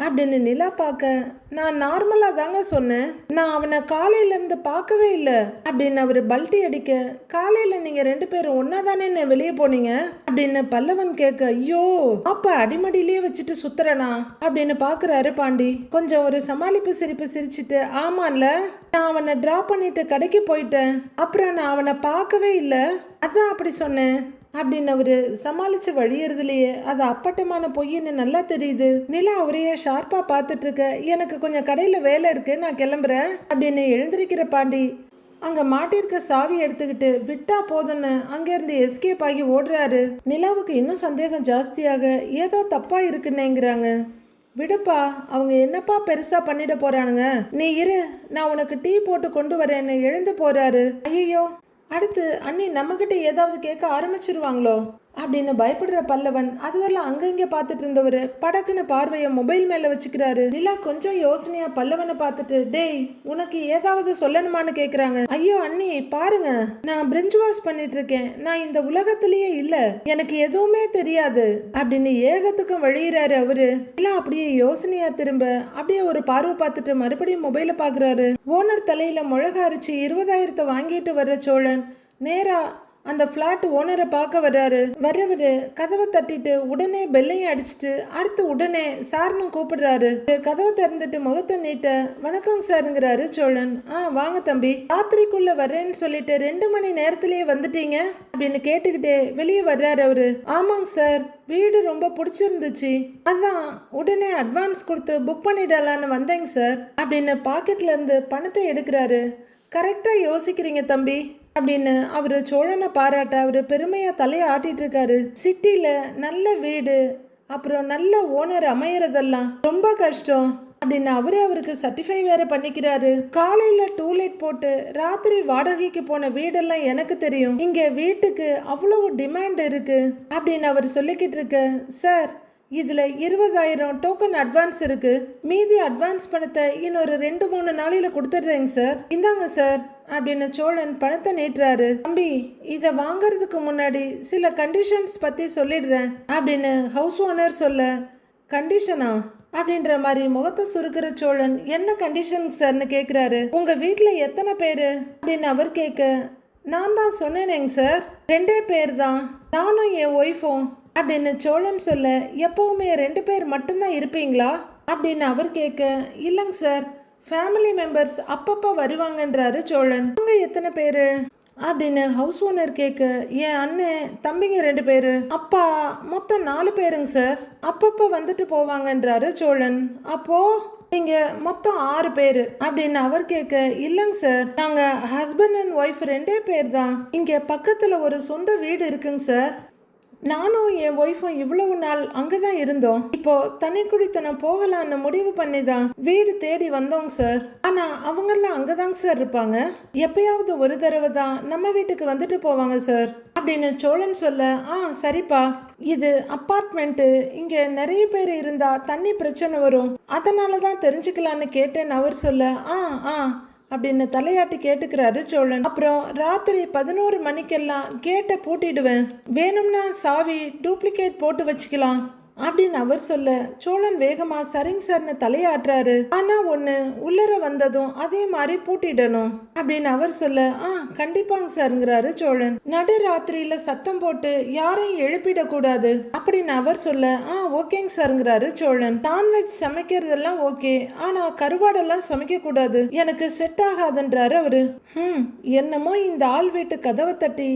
அப்படின்னு நிலா பார்க்க, நான் நார்மலா தாங்க சொன்னேன், நான் அவனை காலையில இருந்து பார்க்கவே இல்லை அப்படின்னு அவர் பல்ட்டி அடிக்க, காலையில நீங்க 2 பேரும் ஒன்னா தானே என்ன வெளியே போனீங்க அப்படின்னு பல்லவன் கேட்க, ஐயோ அப்ப அடிமடியிலேயே வச்சுட்டு சுத்துறனா அப்படின்னு பாக்குறாரு பாண்டி. கொஞ்சம் ஒரு சமாளிப்பு சிரிப்பு சிரிச்சுட்டு, ஆமான்ல நான் அவனை டிராப் பண்ணிட்டு கடைக்கு போயிட்டேன், அப்புறம் நான் அவனை பார்க்கவே இல்லை, அதான் அப்படி சொன்னேன் அப்படின்னு அவரு சமாளிச்சு வழியறதுலயே அது அப்பட்டமான பொய்ன்னு நல்லா தெரியுது. நிலா அவரையே ஷார்ப்பா பார்த்துட்டு இருக்க, எனக்கு கொஞ்சம் கடையில வேலை இருக்கு, நான் கிளம்புறேன் அப்படின்னு எழுந்திருக்கிற பாண்டி அங்க மாட்டிருக்க சாவி எடுத்துக்கிட்டு விட்டா போதும்னு அங்கிருந்து எஸ்கேப் ஆகி ஓடுறாரு. நிலாவுக்கு இன்னும் சந்தேகம் ஜாஸ்தியாக ஏதோ தப்பா இருக்குன்னேங்கிறாங்க. விடுப்பா, அவங்க என்னப்பா பெருசா பண்ணிட போறானுங்க, நீ இரு நான் உனக்கு டீ போட்டு கொண்டு வரேன்னு எழுந்து போறாரு. ஐயோ, அடுத்து அண்ணி நம்மகிட்ட ஏதாவது கேட்க ஆரம்பிச்சிருவாங்களோ அப்படின்னு பயப்படுற பல்லவன் அதுவரையும் அங்கங்க பார்த்துட்டு இருந்தவர் படக்குன்னு பார்வையை மொபைல் மேல வச்சுக்கிறாரு. நிலா கொஞ்சம் யோசனையா பல்லவனை பார்த்துட்டு, டேய் உனக்கு ஏதாவது சொல்லணுமான்னு கேக்குறாங்க. ஐயோ அண்ணி பாருங்க, நான் பிரிஞ்ச் வாஷ் பண்ணிட்டு இருக்கேன், நான் இந்த உலகத்திலேயே இல்ல, எனக்கு எதுவுமே தெரியாது அப்படின்னு ஏகத்துக்கும் வழியிறாரு அவரு. நிலா அப்படியே யோசனையா திரும்ப அப்படியே ஒரு பார்வை பார்த்துட்டு மறுபடியும் மொபைலை பாக்குறாரு. ஓனர் தலையில மிளகா அரிச்சு 20,000 வாங்கிட்டு வர்ற சோழன் நேரா அந்த ஃப்ளாட் ஓனரை பார்க்க வர்றாரு. வர்றவரு கதவை தட்டிட்டு உடனே பெல்லையும் அடிச்சுட்டு அடுத்து உடனே சார்னு கூப்பிடுறாரு. கதவை திறந்துட்டு முகத்தை நீட்ட, வணக்கம் சாருங்கிறாரு சோழன். வாங்க தம்பி, ராத்திரிக்குள்ள வர்றேன்னு சொல்லிட்டு 2 மணி நேரத்திலேயே வந்துட்டீங்க அப்படின்னு கேட்டுக்கிட்டே வெளியே வர்றாரு அவரு. ஆமாங்க சார், வீடு ரொம்ப பிடிச்சிருந்துச்சு, அதான் உடனே அட்வான்ஸ் கொடுத்து புக் பண்ணிடலான்னு வந்தேங்க சார் அப்படின்னு பாக்கெட்ல இருந்து பணத்தை எடுக்கிறாரு. கரெக்டா யோசிக்கிறீங்க தம்பி அப்படின்னு அவரு சோழனை பாராட்ட அவரு பெருமையா தலையை ஆட்டிட்டு இருக்காரு. சிட்டில நல்ல வீடு அப்புறம் நல்ல ஓனர் அமையறதெல்லாம் ரொம்ப கஷ்டம் அப்படின்னு அவருக்கு சர்டிஃபை வேற பண்ணிக்கிறாரு. காலையில டூலெட் போட்டு ராத்திரி வாடகைக்கு போன வீடெல்லாம் எனக்கு தெரியும், இங்க வீட்டுக்கு அவ்வளவு டிமாண்ட் இருக்கு அப்படின்னு அவர் சொல்லிக்கிட்டு இருக்க, சார் இதுல 20,000 டோக்கன் அட்வான்ஸ் இருக்கு, மீதி அட்வான்ஸ் பணத்தை இன்னொரு 2-3 நாளையில கொடுத்துடுறேங்க சார், இந்தாங்க சார் அப்படின்னு சோழன் பணத்தை நீட்டுறாரு. தம்பி, இதை வாங்கறதுக்கு முன்னாடி சில கண்டிஷன்ஸ் பத்தி சொல்லிடுறேன் அப்படின்னு ஹவுஸ் ஓனர் சொல்ல, கண்டிஷனா அப்படின்ற மாதிரி முகத்தை சுருக்கிற சோழன், என்ன கண்டிஷன் சார்னு கேட்குறாரு. உங்க வீட்டில் எத்தனை பேர் அப்படின்னு அவர் கேட்க, நான் தான் சொன்னேனேங்க சார், 2 பேர் தான், நானும் என் ஒய்ஃபும் அப்படின்னு சோழன் சொல்ல, எப்பவுமே 2 பேர் மட்டும்தான் இருப்பீங்களா அப்படின்னு அவர் கேட்க, இல்லைங்க சார், ஃபேமிலி மெம்பர்ஸ் அப்பப்போ வருவாங்கன்றாரு சோழன். அவங்க எத்தனை பேரு அப்படின்னு ஹவுஸ் ஓனர் கேட்க, என் அண்ணன் தம்பிங்க 2 பேரு, அப்பா மொத்தம் 4 பேருங்க சார், அப்பப்போ வந்துட்டு போவாங்கன்றாரு சோழன். அப்போ நீங்க மொத்தம் 6 பேரு அப்படின்னு அவர் கேட்க, இல்லைங்க சார், நாங்க ஹஸ்பண்ட் அண்ட் ஒய்ஃப் 2 பேர் தான், இங்க பக்கத்துல ஒரு சொந்த வீடு இருக்குங்க சார், நானும் என் ஒய்ஃபும் இவ்வளவு நாள் அங்கதான் இருந்தோம், இப்போ தனி குடித்தனம் போகலான்னு முடிவு பண்ணி தான் வீடு தேடி வந்தோங்க சார், ஆனா அவங்கெல்லாம் அங்கதாங்க சார் இருப்பாங்க, எப்பயாவது ஒரு தடவை தான் நம்ம வீட்டுக்கு வந்துட்டு போவாங்க சார் அப்படின்னு சோழன் சொல்ல, சரிப்பா, இது அப்பார்ட்மெண்ட்டு, இங்க நிறைய பேர் இருந்தா தண்ணி பிரச்சனை வரும், அதனால தான் தெரிஞ்சுக்கலான்னு கேட்டேன்னு அவர் சொல்ல, அப்படின்னு தலையாட்டி கேட்டுக்கிறாரு சோழன். அப்புறம் ராத்திரி 11 மணிக்கெல்லாம் கேட்டை பூட்டிடுவேன், வேணும்னா சாவி டூப்ளிகேட் போட்டு வச்சுக்கலாம் அப்படின்னு அவர் சொல்ல சோழன் வேகமா சரிங்க சார்னு தலையாட்டுறாரு. ஆனா ஒண்ணு, உள்ளர வந்ததும் அதே மாதிரி பூட்டிடணும் அப்படின்னு அவர் சொல்ல கண்டிப்பாங்க சார்ங்கிறாரு சோழன். நடு ராத்திரியில சத்தம் போட்டு யாரையும் எழுப்பிடக்கூடாது அப்படின்னு அவர் சொல்ல ஓகேங்க சார்ங்கிறாரு சோழன். நான்வெஜ் சமைக்கிறதெல்லாம் ஓகே, ஆனா கருவாடெல்லாம் சமைக்க கூடாது, எனக்கு செட் ஆகாதுன்றாரு அவரு. என்னமோ இந்த ஆள் வீட்டு கதவை தட்டி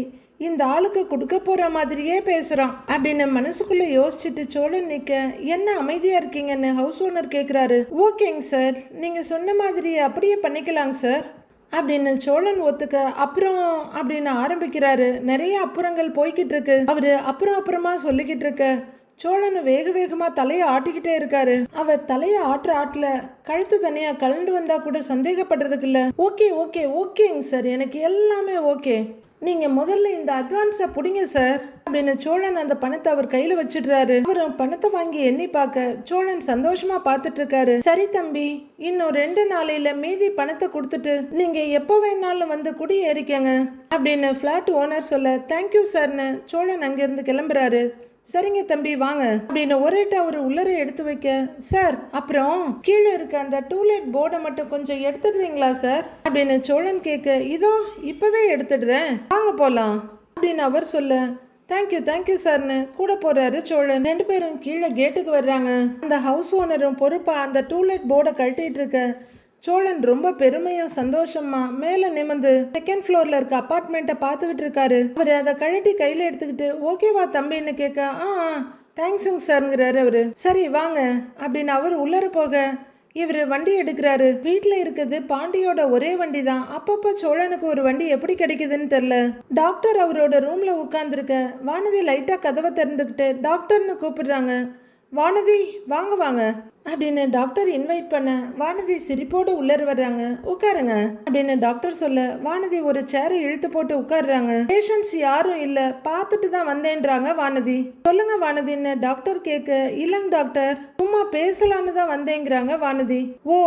இந்த ஆளுக்கு கொடுக்க போற மாதிரியே பேசுறான் அப்படின்னு மனசுக்குள்ள யோசிச்சுட்டு சோழன் நிக்க, என்ன அமைதியா இருக்கீங்கன்னு ஹவுஸ் ஓனர் கேக்குறாரு. ஓகேங்க சார், நீங்க சொன்ன மாதிரி அப்படியே பண்ணிக்கலாங்க சார் அப்படின்னு சோழன் ஒத்துக்க அப்புறம் அப்படின்னு ஆரம்பிக்கிறாரு. நிறைய அப்புறங்கள் போய்கிட்டு இருக்கு. அவரு அப்புறமா சொல்லிக்கிட்டு இருக்க சோழன் வேக வேகமா தலையை ஆட்டிக்கிட்டே இருக்காரு. அவர் தலையை ஆட்டுல கழுத்து தனியா கலண்டு வந்தா கூட சந்தேகப்படுறதுக்கு இல்ல. ஓகே ஓகே ஓகேங்க சார், எனக்கு எல்லாமே ஓகே, நீங்க முதல்ல இந்த அட்வான்ஸை பிடிங்க சார் அப்படின்னு சோழன் அந்த பணத்தை அவர் கையில வச்சிடுறாரு. அவரும் பணத்தை வாங்கி எண்ணி பார்க்க சோழன் சந்தோஷமா பார்த்துட்டு இருக்காரு. சரி தம்பி, இன்னும் 2 நாளையில மீதி பணத்தை கொடுத்துட்டு நீங்க எப்போ வேணாலும் வந்து குடியேறிக்கங்க அப்படின்னு பிளாட் ஓனர் சொல்ல தேங்க்யூ சார்னு சோழன் அங்கிருந்து கிளம்புறாரு. சரிங்க தம்பி வாங்க அப்படின்னு ஒரேட்ட அவர் உள்ளர எடுத்து வைக்க, சார் அப்புறம் கீழே இருக்க அந்த டூலெட் போர்டை மட்டும் கொஞ்சம் எடுத்துடுறீங்களா சார் அப்படின்னு சோழன் கேட்க, இதோ இப்பவே எடுத்துடுறேன், வாங்க போலாம் அப்படின்னு அவர் சொல்ல தேங்க்யூ சார்னு கூட போறாரு சோழன். 2 பேரும் கீழே கேட்டுக்கு வர்றாங்க. அந்த ஹவுஸ் ஓனரும் பொறுப்பா அந்த டூலெட் போர்டை கழட்டிட்டு இருக்க சோழன் ரொம்ப பெருமையும் சந்தோஷமா மேல நிமிர்ந்து 2nd ஃப்ளோர்ல இருக்க அபார்ட்மெண்ட்டை பார்த்துக்கிட்டு இருக்காரு. அவர் அதை கழட்டி கையில எடுத்துக்கிட்டு ஓகேவா தம்பின்னு கேட்க தேங்க்ஸுங்க சார்ங்கிறாரு அவரு. சரி வாங்க அப்படின்னு அவர் உள்ளர போக இவர் வண்டி எடுக்கிறாரு. வீட்டில் இருக்குது பாண்டியோட ஒரே வண்டி தான். அப்பப்போ சோழனுக்கு ஒரு வண்டி எப்படி கிடைக்குதுன்னு தெரியல. டாக்டர் அவரோட ரூம்ல உட்கார்ந்துருக்க வானதி லைட்டா கதவை திறந்துக்கிட்டு டாக்டர்னு கூப்பிடுறாங்க. வானதி வாங்க வாங்க அப்படின்னு டாக்டர் இன்வைட் பண்ண வானதி சிரிப்போடு உள்ளர வர்றாங்க. உட்காருங்க அப்படின்னு டாக்டர் சொல்ல வானதி ஒரு சேரை இழுத்து போட்டு உட்காருறாங்க. பேஷண்ட்ஸ் யாரும் இல்ல, பார்த்துட்டு தான் வந்தேன்றாங்க வானதி. சொல்லுங்க வானதின்னு டாக்டர் கேட்க, இல்லங்க டாக்டர், சும்மா பேசலான்னு தான் வந்தேங்கிறாங்க வானதி. ஓ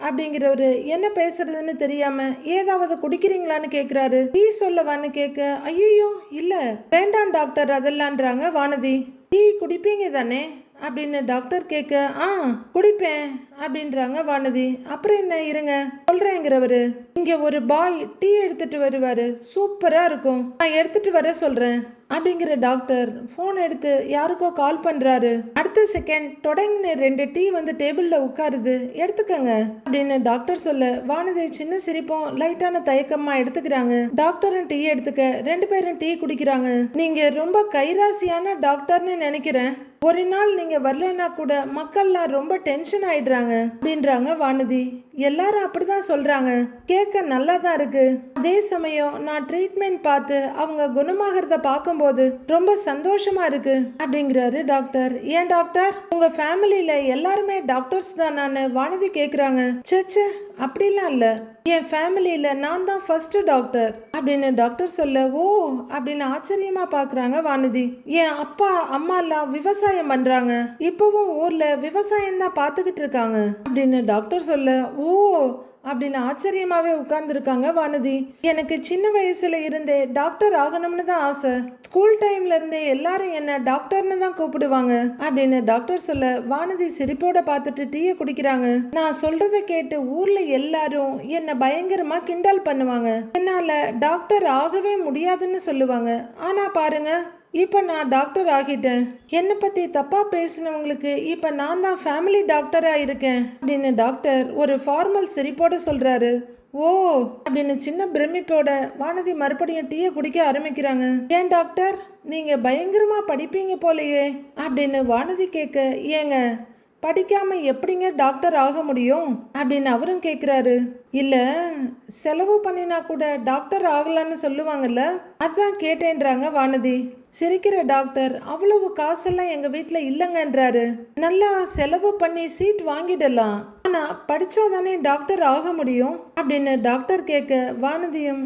அப்படிங்கிறவரு என்ன பேசுறதுன்னு தெரியாம ஏதாவது குடிக்கிறீங்களான்னு கேக்குறாரு. டீ சொல்லவான்னு கேட்க, ஐயோ இல்ல வேண்டாம் டாக்டர் அதெல்லாம்ன்றாங்க வானதி. டீ குடிப்பீங்க தானே அப்படின்னு டாக்டர் கேட்க, குடிப்பேன் அப்படின்றாங்க வானதி. அப்புறம் என்ன இருங்க சொல்றேங்கிறவரு. இங்க ஒரு பாய் டீ எடுத்துட்டு வருவாரு, சூப்பரா இருக்கும், நான் எடுத்துட்டு வர சொல்றேன் அப்படிங்கிற டாக்டர் போன் எடுத்து யாருக்கோ கால் பண்றாரு. அடுத்த செகண்ட் தொடங்கி 2 டீ வந்து டேபிள்ல உட்காருது, எடுத்துக்கங்க அப்படின்னு டாக்டர் சொல்ல வானதி சின்ன சிரிப்பும் லைட்டான தயக்கமா எடுத்துக்கிறாங்க. டாக்டரும் டீ எடுத்துக்க 2 பேரும் டீ குடிக்கிறாங்க. நீங்க ரொம்ப கைராசியான டாக்டர்னு நினைக்கிறேன், ஒரு நாள் நீங்க வரலன்னா கூட மக்கள்லாம் ரொம்ப டென்ஷன் ஆயிடுறாங்க அப்படின்றாங்க வானதி. எல்லாரும் அப்படிதான் சொல்றாங்க, கேட்க நல்லா தான் இருக்கு. அதே சமயம் நான் ட்ரீட்மெண்ட் பார்த்து அவங்க குணமாகறத பார்க்கும்போது ரொம்ப சந்தோஷமா இருக்கு அப்படிங்கிறாரு டாக்டர். ஏன் டாக்டர், உங்க ஃபேமிலியில எல்லாருமே டாக்டர்ஸ் தான் நான் வானதி கேக்குறாங்க. சே அப்படிலாம் இல்ல, என் ஃபேமிலியில நான் தான் ஃபர்ஸ்ட் டாக்டர் அப்படின்னு டாக்டர் சொல்ல, ஓ அப்படின்னு ஆச்சரியமா பாக்குறாங்க வானதி. என் அப்பா அம்மா எல்லாம் விவசாயம் பண்றாங்க, இப்பவும் ஊர்ல விவசாயம் தான் பார்த்துக்கிட்டு இருக்காங்க அப்படின்னு டாக்டர் சொல்ல, ஓ அப்படின்னு ஆச்சரியமாவே உட்கார்ந்துருக்காங்க வானதி. எனக்கு சின்ன வயசுல இருந்தே டாக்டர் ஆகணும்னு தான் ஆசை, ஸ்கூல் டைம்ல இருந்தே எல்லாரும் என்ன டாக்டர்னு தான் கூப்பிடுவாங்க அப்படின்னு டாக்டர் சொல்ல வானதி சிரிப்போட பார்த்துட்டு டீயை குடிக்கிறாங்க. நான் சொல்றதை கேட்டு ஊர்ல எல்லாரும் என்ன பயங்கரமா கிண்டல் பண்ணுவாங்க, என்னால டாக்டர் ஆகவே முடியாதுன்னு சொல்லுவாங்க. ஆனா பாருங்க இப்போ நான் டாக்டர் ஆகிட்டேன், என்னை பற்றி தப்பாக பேசினவங்களுக்கு இப்போ நான் தான் ஃபேமிலி டாக்டராக இருக்கேன் அப்படின்னு டாக்டர் ஒரு ஃபார்மல் சிரிப்போட சொல்கிறாரு. ஓ அப்படின்னு சின்ன பிரமிப்போட வானதி மறுபடியும் டீயை குடிக்க ஆரம்பிக்கிறாங்க. ஏன் டாக்டர், நீங்கள் பயங்கரமாக படிப்பீங்க போலையே அப்படின்னு வானதி கேட்க, ஏங்க படிக்காம எப்படிங்க டாக்டர் ஆக முடியும் அப்படின்னு அவரும் கேட்குறாரு. இல்லை செலவு பண்ணினா கூட டாக்டர் ஆகலான்னு சொல்லுவாங்கல்ல, அதான் கேட்டேன்றாங்க வானதி. சிரிக்கிற டாக்டர், அவ்வளவு காசெல்லாம் எங்க வீட்டுல இல்லைங்கன்றாரு, நல்லா செலவு பண்ணி சீட் வாங்கிடலாம், ஆனா படிச்சாதானே டாக்டர் ஆக முடியும் அப்படின்னு டாக்டர் கேட்க வானதியும்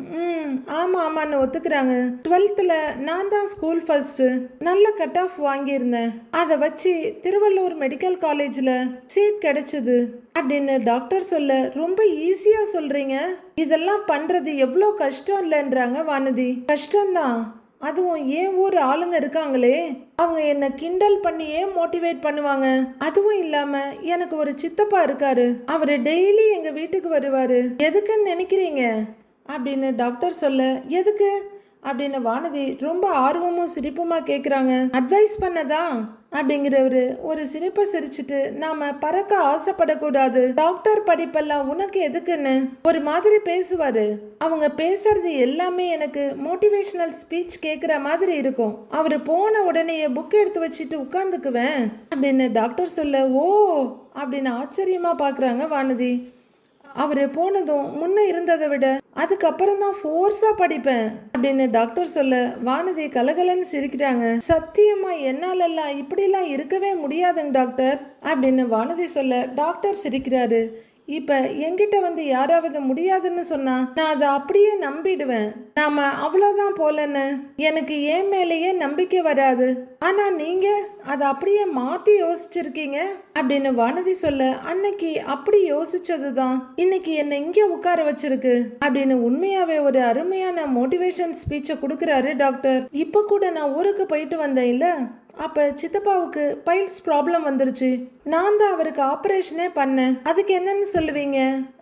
ஆமான்னு ஒத்துக்கிறாங்க. 12th நான் தான் ஸ்கூல் ஃபர்ஸ்ட், நல்ல கட் ஆஃப் வாங்கியிருந்தேன், அதை வச்சு திருவள்ளூர் மெடிக்கல் காலேஜ்ல சீட் கிடைச்சது அப்படின்னு டாக்டர் சொல்ல, ரொம்ப ஈஸியா சொல்றீங்க, இதெல்லாம் பண்றது எவ்வளோ கஷ்டம் இல்லைன்றாங்க வானதி. கஷ்டம்தான், அதுவும் ஏன் ஊர் ஆளுங்க இருக்காங்களே, அவங்க என்ன கிண்டல் பண்ணியே மோட்டிவேட் பண்ணுவாங்க. அதுவும் இல்லாம எனக்கு ஒரு சித்தப்பா இருக்காரு, அவரு டெய்லி எங்க வீட்டுக்கு வருவாரு. எதுக்குன்னு நினைக்கிறீங்க அப்படின்னு டாக்டர் சொல்ல, எதுக்கு அப்படின்னு வானதி ரொம்ப ஆர்வமும் சிரிப்புமா கேட்குறாங்க. அட்வைஸ் பண்ணதா அப்படிங்கிறவரு ஒரு சிரிப்பை சிரிச்சுட்டு, நாம பறக்க ஆசைப்படக்கூடாது, டாக்டர் படிப்பெல்லாம் உனக்கு எதுக்குன்னு ஒரு மாதிரி பேசுவாரு. அவங்க பேசுறது எல்லாமே எனக்கு மோட்டிவேஷனல் ஸ்பீச் கேட்குற மாதிரி இருக்கும். அவர் போன உடனே புக் எடுத்து வச்சுட்டு உட்காந்துக்குவேன் அப்படின்னு டாக்டர் சொல்ல, ஓ அப்படின்னு ஆச்சரியமா பார்க்குறாங்க வானதி. அவர் போனதும் முன்ன இருந்ததை விட அதுக்கப்புறம் தான் ஃபோர்ஸா படிப்பேன் அப்படின்னு டாக்டர் சொல்ல, வானதி கலகலன்னு சிரிக்கிறாங்க. சத்தியமா என்னாலெல்லாம் இப்படிலாம் இருக்கவே முடியாதுங்க டாக்டர் அப்படின்னு வானதி சொல்ல, டாக்டர் சிரிக்கிறாரு. இப்ப என்கிட்ட வந்து யாராவது முடியாதுன்னு சொன்னா நான் அதை அப்படியே நம்பிடுவேன். நாம அவ்வளோதான் போலன்னு எனக்கு ஏன் மேலேயே நம்பிக்கை வராது. ஆனா நீங்க அதை அப்படியே மாத்தி யோசிச்சிருக்கீங்க அப்படின்னு வானதி சொல்ல, அன்னைக்கு அப்படி யோசிச்சதுதான் இன்னைக்கு என்னை இங்கே உட்கார வச்சிருக்கு அப்படின்னு உண்மையாவே ஒரு அருமையான மோட்டிவேஷன் ஸ்பீச்சை கொடுக்குறாரு டாக்டர். இப்ப கூட நான் ஊருக்கு போயிட்டு வந்தேன் இல்ல, அப்ப சித்தப்பாவுக்கு பைல்ஸ் ப்ராப்ளம் வந்துருச்சு. நான் தான் அவருக்கு ஆபரேஷனே பண்ணேன். அதுக்கு என்னன்னு சொல்லுவீங்க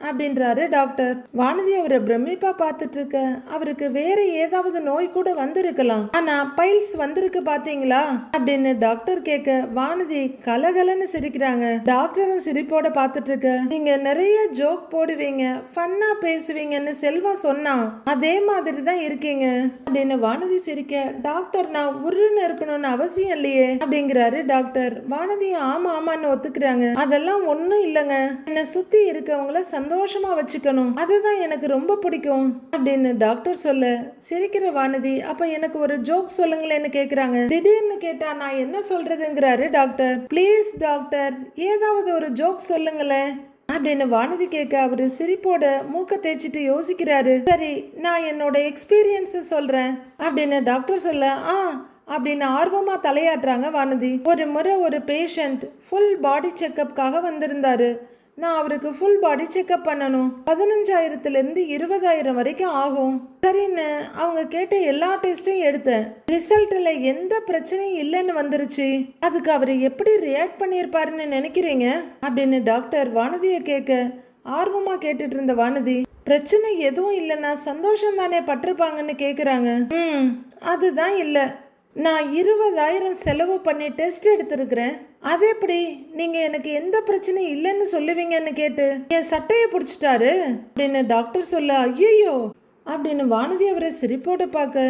அப்படின்றாரு டாக்டர். வானதி அவரை பிரமிப்பா பார்த்துட்டு இருக்க, அவருக்கு வேற ஏதாவது நோய் கூட வந்திருக்கலாம், ஆனா பைல்ஸ் வந்திருக்கு பாத்தீங்களா அப்படின்னு டாக்டர் கேட்க, வானதி கலகலன்னு சிரிக்கிறாங்க. டாக்டரும் சிரிப்போட பார்த்துட்டு இருக்க, நீங்க நிறைய ஜோக் போடுவீங்க, ஃபன்னா பேசுவீங்கன்னு செல்வா சொன்னா அதே மாதிரி தான் இருக்கீங்க அப்படின்னு வானதி சிரிக்க, டாக்டர் நான் உருன்னு இருக்கணும்னு அவசியம் இல்லையே அப்படிங்கிறாரு டாக்டர். வானதியும் ஆமா ஆமான்னு ஒத்துக்கிறாங்க. அதெல்லாம் ஒண்ணும் இல்லைங்க, என்னை சுத்தி இருக்கவங்கள சந்தோஷமா வச்சுக்கணும், அதுதான் எனக்கு ரொம்ப பிடிக்கும் அப்படின்னு டாக்டர் சொல்ல, சிரிக்கிற வானதி அப்ப எனக்கு ஒரு ஜோக் சொல்லுங்களேன்னு கேக்குறாங்க. திடீர்னு கேட்டா நான் என்ன சொல்றதுங்கிறாரு டாக்டர். ப்ளீஸ் டாக்டர் ஏதாவது ஒரு ஜோக் சொல்லுங்களேன் அப்படின்னு வானதி கேட்க, அவரு சிரிப்போட மூக்க தேய்ச்சிட்டு யோசிக்கிறாரு. சரி நான் என்னோட எக்ஸ்பீரியன்ஸ் சொல்றேன் அப்படின்னு டாக்டர் சொல்ல, அப்படின்னு ஆர்வமா தலையாட்டுறாங்க வானதி. ஒரு முறை ஒரு பேஷண்ட் ஃபுல் பாடி செக்கப்காக வந்திருந்தாரு. நான் அவருக்கு ஃபுல் பாடி செக்கப் பண்ணணும், 15,000 20,000 வரைக்கும் ஆகும். சரின்னு அவங்க கேட்ட எல்லா டெஸ்ட்டையும் எடுத்தேன். ரிசல்ட்ல எந்த பிரச்சனையும் இல்லைன்னு வந்துருச்சு. அதுக்கு அவர் எப்படி ரியாக்ட் பண்ணியிருப்பாருன்னு நினைக்கிறீங்க அப்படின்னு டாக்டர் வானதியை கேட்க, ஆர்வமா கேட்டுட்டு இருந்த வானதி, பிரச்சனை எதுவும் இல்லைன்னா சந்தோஷம் தானே பட்டிருப்பாங்கன்னு கேக்குறாங்க. அதுதான் இல்லை, நான் 20,000 செலவு பண்ணி டெஸ்ட் எடுத்திருக்கிறேன், அது எப்படி நீங்க எனக்கு எந்த பிரச்சனையும் இல்லைன்னு சொல்லுவீங்கன்னு கேட்டு என் சட்டையை பிடிச்சிட்டாரு அப்படின்னு டாக்டர் சொல்ல, ஐயோ அப்படின்னு வானதி அவரை சிரிப்போட பார்க்க,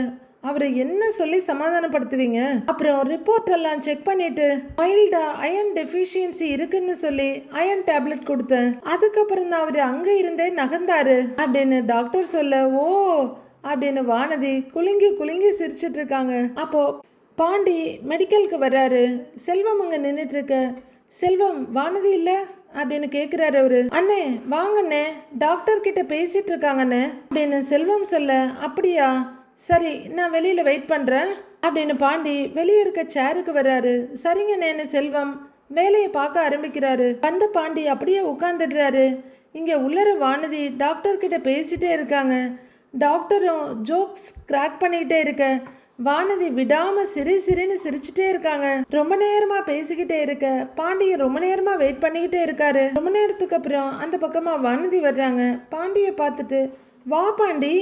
அவரை என்ன சொல்லி சமாதானப்படுத்துவீங்க? அப்புறம் ரிப்போர்ட் எல்லாம் செக் பண்ணிட்டு மைல்டா அயன் டெஃபிஷியன்சி இருக்குன்னு சொல்லி அயன் டேப்லெட் கொடுத்தேன். அதுக்கப்புறம் தான் அவரு அங்க இருந்தே நகர்ந்தாரு அப்படின்னு டாக்டர் சொல்ல, ஓ அப்படின்னு வானதி குலுங்கி குலுங்கி சிரிச்சிட்டு இருக்காங்க. அப்போ பாண்டி மெடிக்கலுக்கு வர்றாரு. செல்வம் அங்க நின்றுட்டு இருக்க, செல்வம் வானதி இல்ல அப்படின்னு கேட்குறாரு அவரு. அண்ணே வாங்கண்ணே, டாக்டர் கிட்ட பேசிட்டு இருக்காங்கண்ணே அப்படின்னு செல்வம் சொல்ல, அப்படியா சரி நான் வெளியில வெயிட் பண்றேன் அப்படின்னு பாண்டி வெளியே இருக்க சேருக்கு வர்றாரு. சரிங்கண்ணேன்னு செல்வம் வேலையை பார்க்க ஆரம்பிக்கிறாரு. வந்த பாண்டி அப்படியே உட்காந்துடுறாரு. இங்க உள்ளர வானதி டாக்டர் கிட்ட பேசிட்டே இருக்காங்க. டாக்டரும் ஜோக்ஸ் கிராக் பண்ணிக்கிட்டே இருக்க, வானதி விடாம சிரின்னு சிரிச்சுட்டே இருக்காங்க. ரொம்ப நேரமா பேசிக்கிட்டே இருக்க பாண்டிய ரொம்ப நேரமா வெயிட் பண்ணிக்கிட்டே இருக்காரு. ரொம்ப நேரத்துக்கு அப்புறம் அந்த பக்கமா வானதி வர்றாங்க. பாண்டிய பார்த்துட்டு, வா பாண்டி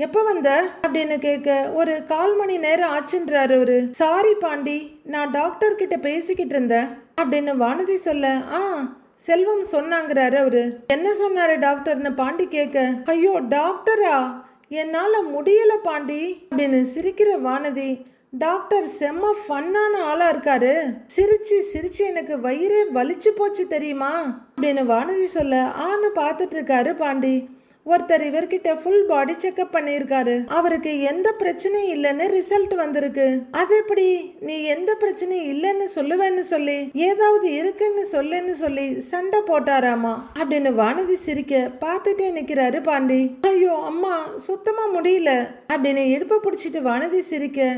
எப்ப வந்த அப்படின்னு கேட்க, ஒரு 1/4 மணி நேரம் ஆச்சுன்றாரு அவரு. சாரி பாண்டி நான் டாக்டர் கிட்ட பேசிக்கிட்டு இருந்தேன் அப்படின்னு வானதி சொல்ல, செல்வம் சொன்னாங்கிறாரு அவரு. என்ன சொன்னாரு டாக்டர்னு பாண்டி கேட்க, ஐயோ டாக்டரா என்னால முடியல பாண்டி அப்படின்னு சிரிக்கிற வானதி, டாக்டர் செம்ம ஃபன்னான ஆளா இருக்காரு, சிரிச்சு சிரிச்சு எனக்கு வயிறே வலிச்சு போச்சு தெரியுமா அப்படின்னு வானதி சொல்ல, பார்த்துட்டு இருக்காரு பாண்டி. ஒருத்தர் இவர்கிட்ட ஃபுல் பாடி செக்அப் பண்ணியிருக்காரு, அவருக்கு எந்த பிரச்சனையும் இல்லைன்னு ரிசல்ட் வந்திருக்கு. அது எப்படி நீ எந்த பிரச்சனையும் இல்லைன்னு சொல்லுவேன்னு சொல்லி ஏதாவது இருக்குன்னு சொல்லுன்னு சொல்லி சண்டை போட்டாராமா அப்படின்னு வானதி சிரிக்க பார்த்துட்டே நிக்கிறாரு பாண்டி. ஐயோ அம்மா சுத்தமா முடியல அப்படின்னு இடுப்பை பிடிச்சிட்டு வானதி சிரிக்க,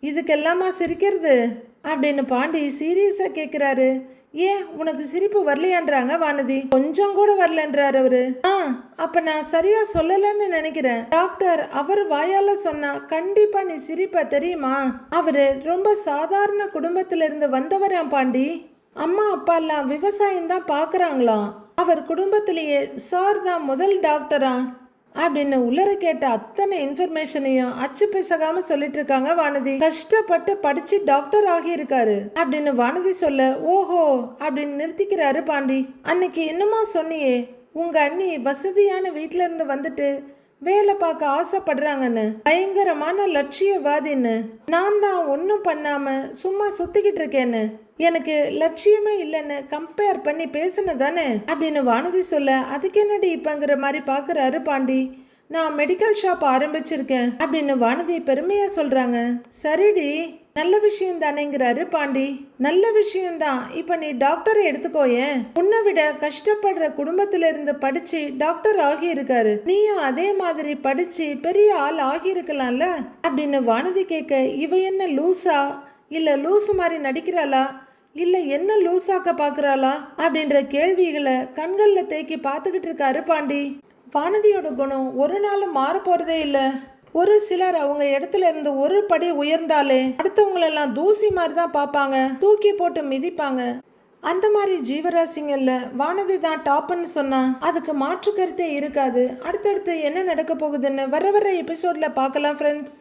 இதுக்கெல்லாமா சிரிக்கிறது அப்படின்னு பாண்டி சீரியஸா கேட்குறாரு. ஏன் உனக்கு சிரிப்பு வரலையான்றாங்க வானதி. கொஞ்சம் கூட வரலன்றாரு அவரு. அப்ப நான் சரியா சொல்லலன்னு நினைக்கிறேன். டாக்டர் அவர் வாயால சொன்னா கண்டிப்பா நீ சிரிப்ப, தெரியுமா? அவரு ரொம்ப சாதாரண குடும்பத்துல இருந்து வந்தவராம் பாண்டி. அம்மா அப்பா எல்லாம் விவசாயம் தான் பாக்குறாங்களாம். அவர் குடும்பத்திலேயே சார் தான் முதல் டாக்டரா அப்படின்னு உள்ளர கேட்ட அத்தனை இன்ஃபர்மேஷனையும் அச்சு பேசாம சொல்லிட்டு இருக்காங்க வானதி. கஷ்டப்பட்டு படிச்சு டாக்டர் ஆகியிருக்காரு அப்படின்னு வானதி சொல்ல, ஓஹோ அப்படின்னு நிறுத்திக்கிறாரு பாண்டி. அன்னைக்கு என்னமா சொன்னியே, உங்க அண்ணி வசதியான வீட்டுல இருந்து வந்துட்டு வேலை பார்க்க ஆசைப்படுறாங்கன்னு, பயங்கரமான லட்சியவாதின்னு. நான் தான் ஒன்றும் பண்ணாம சும்மா சுத்திக்கிட்டு இருக்கேன்னு, எனக்கு லட்சியமே இல்லைன்னு கம்பேர் பண்ணி பேசுனதானே அப்படின்னு வானதி சொல்ல, அதுக்கு என்னடி இப்பங்கிற மாதிரி பாக்குறாரு பாண்டி. நான் மெடிக்கல் ஷாப் ஆரம்பிச்சிருக்கேன் அப்படின்னு வானதி பெருமையா சொல்றாங்க. சரிடி, நல்ல விஷயம் தானேங்கிறாரு பாண்டி. நல்ல விஷயம்தான். இப்ப நீ டாக்டரை எடுத்துக்கோயேன். உன்னை விட கஷ்டப்படுற குடும்பத்துல இருந்து படிச்சு டாக்டர் ஆகி இருக்காரு. நீயும் அதே மாதிரி படிச்சு பெரிய ஆள் ஆகி இருக்கலாம்ல அப்படின்னு வானதி கேட்க, இவ என்ன லூசா இல்ல லூசு மாதிரி நடிக்கிறாளா இல்ல என்ன லூசாக்க பாக்குறாளா அப்படின்ற கேள்விகளை கண்கள்ல தேக்கி பார்த்துக்கிட்டு இருக்காரு பாண்டி. வானதியோட குணம் ஒரு நாளும் மாற போறதே இல்லை. ஒரு சிலர் அவங்க இடத்துல இருந்து ஒரு படி உயர்ந்தாலே அடுத்தவங்களெல்லாம் தூசி மாதிரி தான் பார்ப்பாங்க, தூக்கி போட்டு மிதிப்பாங்க. அந்த மாதிரி ஜீவராசிங்கள்ல வானதி தான் டாப்னு சொன்னா அதுக்கு மாற்று கருத்தே இருக்காது. அடுத்தடுத்து என்ன நடக்க போகுதுன்னு வர எபிசோட்ல பார்க்கலாம் ஃப்ரெண்ட்ஸ்.